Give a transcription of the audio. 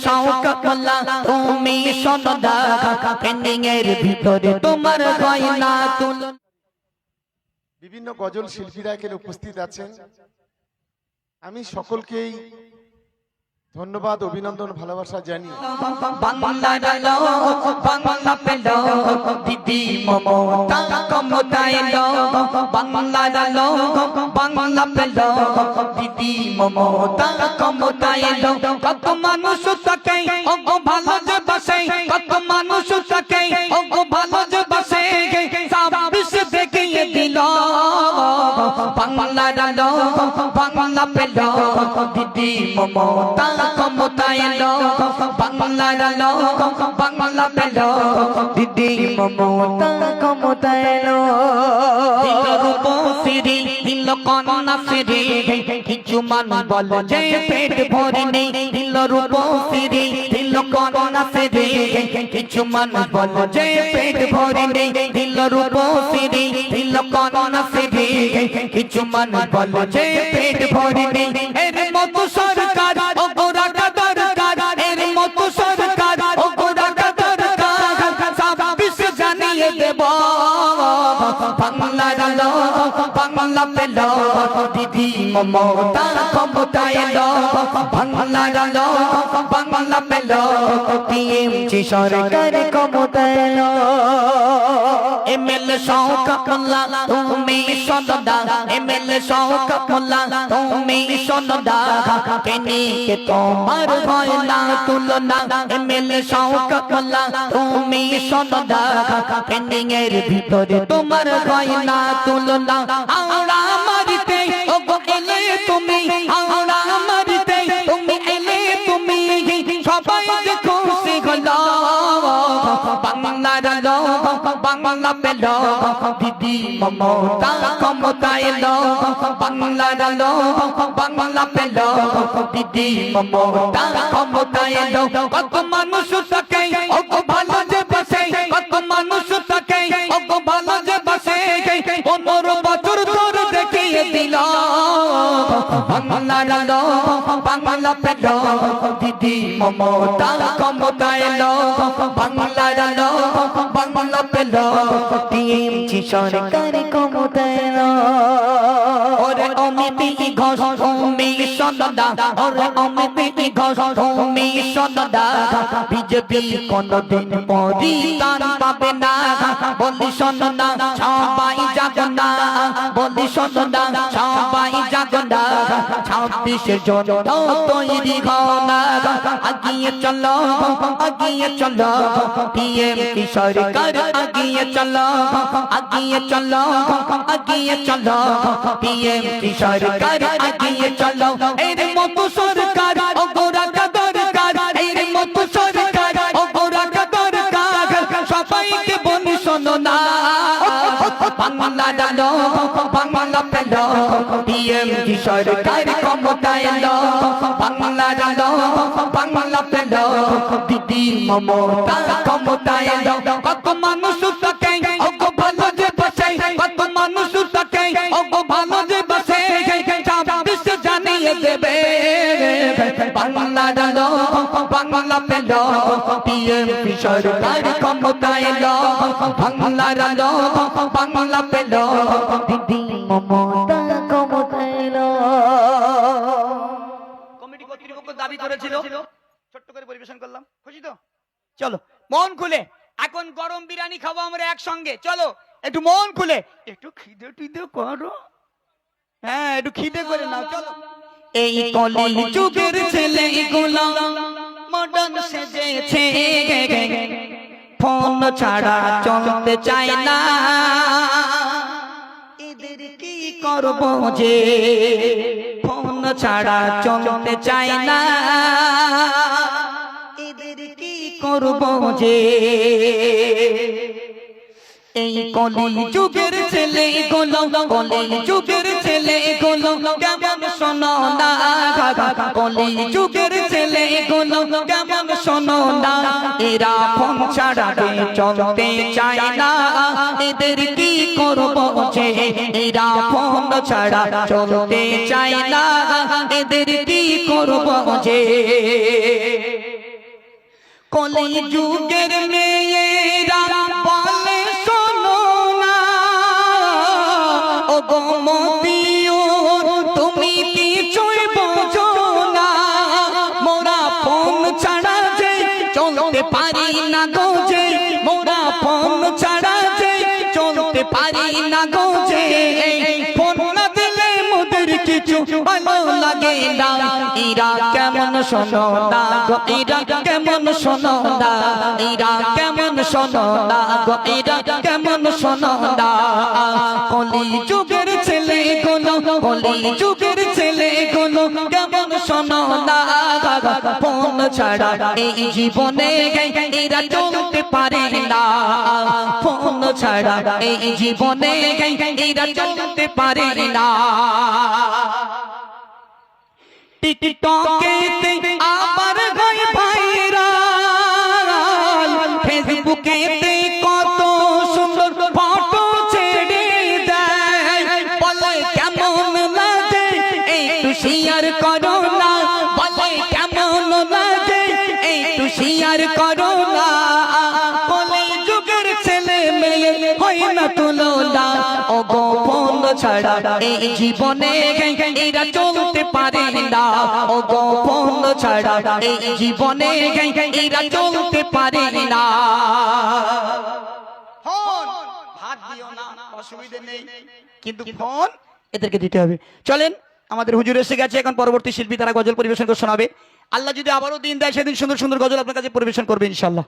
শৌক মোল্লা তুমি সনদা ট্রেনিং এর ভিতরে তোমার গয়না তুলনা। বিভিন্ন গজল শিল্পীরা এখানে উপস্থিত আছেন, আমি সকলকেই ধন্যবাদ, অভিনন্দন, ভালোবাসা জানি। বাংলার লোক বাংলা পেল দিদি মমতা কমতায় বাংলার লোক বাংলা পেল দিদি মমতা কমতায় কত মানুষ থাকে ও ভালো যে বসে, কত মানুষ থাকে ও ভালো যে বসে, সাবিস দেখিয়ে দিল বাংলার লোক বাংলা পেল দিদি মমতা ক্ষমতায় বাংলার লোক বাংলা পেল দিদি মমতা ক্ষমতায় রূপশ্রী দিল কন্যা শ্রী কিছু মানুষ বল যে পেট ভরে নেই, দিল রূপশ্রী দিল কন্যা শ্রী কিছু মানুষ বল যে পেট ভরে নেই, দিল রূপশ্রী দিল কন্যা শ্রী কিছু মানুষ বল যে পেট ভরে নেই। এর মতো সরকার বাংলার লোক বাংলা পেল দিদি মমতা ক্ষমতায় বাংলার লোক বাংলা পেল টিএমসি সরকার ক্ষমতায় এমএলএ শৌক মোল্লা তুমি সনদা, এমএলএ শৌক মোল্লা তুমি সনদা ট্রেনিংকে তোমার গয়না তুলনা, এমএলএ শৌক মোল্লা তুমি সনদা ট্রেনিং এর ভিতরে তোমার গয়না তুলনা। আওড়া মারিতে ও গো এলে তুমি, আওড়া মারিতে তুমি এলে তুমি, সবাই যে খুশি হলো বাংলার লোক বাংলা পেল দিদি মমতা ক্ষমতায় বাংলার লোক বাংলা পেল দিদি মমতা ক্ষমতায় কত মানুষ থাকে ও গো ভালো যে বসে, কত মানুষ থাকে ও গো ভালো যে বসে, 15 বছর ধরে দেখিয়ে দিল বাংলার লোক বাংলা পেল দিদি মমতা ক্ষমতায় বাংলার লোক বাংলা পেল টিএমসি সরকার ক্ষমতায় ওরে অমিতি ঘোষ তুমি সনদা, ওরে অমিতি ঘোষ তুমি সনদা বিজেপি কোনদিন পরিত্রাণ পাবে না, বলি সনদা সবাই জাগো না, বলি সনদা সবাই জাগো না, 26 জন তৈরি হও না, আগিয়ে চলো আগিয়ে চলো টিএমসি সরকার আগিয়ে চলো আগিয়ে চলো আগিয়ে চলো টিএমসি সরকার আগিয়ে চলো। এর মতো সরকার ও গোরা দরকার, এর মতো সরকার ও গোরা দরকার, সবাইকে বলি শোনো না বাংলার লোক বাংলা পেল টিএমসি সরকার ক্ষমতায় বাংলার লোক বাংলা পেল দিদি মমতা ক্ষমতায় কত মানুষ থাকে ও গো ভালো যে বসে, কত মানুষ থাকে ও গো ভালো যে বসে, 26 জানিয়ে দেবে বাংলার লোক বাংলা পেল টিএমসি সরকার ক্ষমতায় বাংলার লোক বাংলা পেল দিদি মমতা ক্ষমতায়। কমিটি কর্তৃপক্ষ দাবি করেছিল, ছোট্ট করে পরিবেশন করলাম, খুশি তো? চলো মন খুলে, এখন গরম বিরিয়ানি খাবো আমরা একসঙ্গে, চলো একটু মন খুলে, একটু খিদে টিদে করো, হ্যাঁ একটু খিদে করে নাও, চলো। এই কলি যুগের ছেলেগুলো মডার্ন সেজেছে, ফোন ছাড়া চলতে চায় না, এদের কি করবো যে ফোন ছাড়া চলতে চায় না, এদের কি করবো যে। এই কলি যুগের ছেলেগুলো, কলি যুগের ছেলেগুলো কেমন শোনো না, কলি যুগের ছেলেগুলো কেমন শোনো না, এরা ফোন ছাড়া চলতে চায় না, এদের কি করবো যে, এরা ফোন ছাড়া চলতে চায় না, এদের কি করবো যে। কলি যুগের মেয়েরা বলে শোনো না, ও গো মতিয়ুর তুমি কিছুই বোঝো না, মোরা ফোন ছাড়া যে চলতে পারি না গো যে, মোরা ফোন ছাড়া যে চলতে পারি না গো যে, ফোন না দিলে মোদের কিছু ভালো লাগে না, এরা কেমন শোনো না গো, এরা কেমন শোনো না, এরা কেমন শোনো না গো, এরা কেমন শোনো না, কলি যুগের ছেলে গুলো, কলি যুগের ছেলে গুলো কেমন শোনো না, ফোন ছাড়া এই জীবনে এরা চলতে পারে না, ফোন ছাড়া এই জীবনে এরা চলতে পারে না। টিকটকেতে আবার হয় ভাইরাল, ফেসবুকেতে কত সুন্দর ফটো ছেড়ে দেয়, বলে কেমন লাগে একটু শেয়ার করো না, বলে কেমন লাগে একটু শেয়ার করো না, বলে যুগের ছেলে মেয়ে হয় না তুলনা, ও গো ফোন ছাড়া এই জীবনে এরা চলতে পারে না, ও গো ফোন ছাড়া এই জীবনে এরা চলতে পারে না। ফোন ভাত দিও না অসুবিধা নেই, কিন্তু ফোন এদেরকে দিতে হবে। চলেন, আমাদের হুজুর এসে গেছে, এখন পরবর্তী শিল্পী তারা গজল পরিবেশন করে শোনাবে। আল্লাহ যদি আবারও দিন দেয় সেদিন সুন্দর সুন্দর গজল আপনার কাছে পরিবেশন করবে ইনশাআল্লাহ।